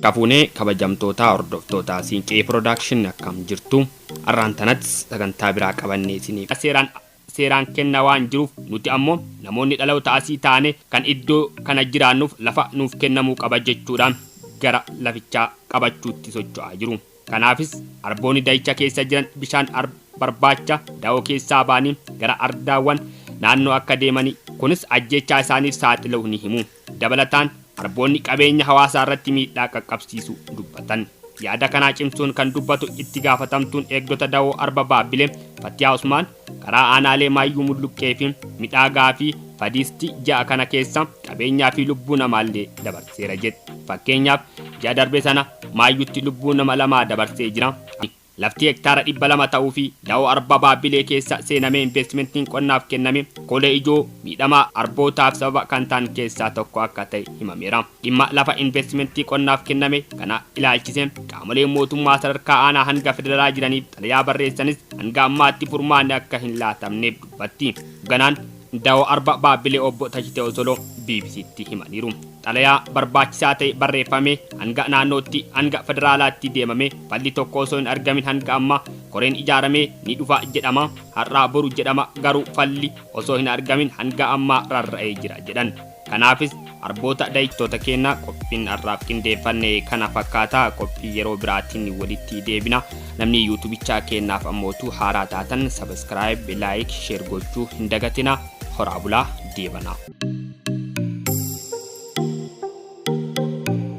Kafuunee kabajamtoota hordoftoota Siinqee Production akkam jirtu arraantanatti sagantaa biraa qabannee isiniif seeraan kenna waan jiruuf nuti ammoo namoonni dhaloota asii taane kan iddoo kana jiraannuuf lafa nuuf kennamuu qaba jechuudhaan gara lafichaa qabachuutti socho'aa jiru. Kanaafis arboonni dayicha keessa jiran bishaan barbaacha da'oo keessaa baanii gara ardaawwan naannoo akka deemanii kunis ajjechaa isaaniif saaxiluu ni himu. Dabalataan arboonni qabeenya hawaasaa irratti miidhaa qaqqabsiisu dubbatan. Yaada kanaa cimsuun kan dubbatu itti gaafatamtuun eegdota da'oo Arba Baabbilee Fatiyaa Usmaan karaa aanaalee Maayyuu Mulluqqee fi Midhaagaa fi Fadiisti ja'a kana keessa qabeenyaa fi lubbuu namaallee dabarseera jedhe. Fakkeenyaaf ji'a darbe sana Maayyuutti lubbuu nama 2 dabarsee jira. Lafti hektaara 200 ta'uu fi da'oo Arba Baabbilee keessa seenamee investimentiin qonnaaf kenname kolee ijoo miidhamaa arbootaaf sababa kan ta'an keessaa tokko akka ta'e himameera. Dhimma lafa investimentii qonnaaf kenname kana ilaalchisee qaamoleen mootummaa sadarkaa aanaa hanga federaalaa jiraniif xalayaa barreessanis hanga ammaatti furmaanni akka hin laatamneef dubbatti. Ganaan da'oo Arba Baabbilee obbo Tashitee Osoloo BBC'tti himaniiru. Xalayaa barbaachisaa ta'e barreeffame hanga naannootti hanga federaalaatti deemame falli tokko osoo hin argamin hanga amma koreen ijaaramee ni dhufa jedhama. Har'aa boru jedhama garuu falli osoo hin argamin hanga amma rarra'ee jira jedhan. Kanaafis arboota dayitoota keenna qophiin har'aaf qindeeffanne kana fakkaata. Qophii yeroo biraatiin walitti deebina. Namni yuutubichaa keennaaf ammootu haaraa taatan subscribe, like, share gochuu hin dagatina. Horaa bulaa deebana.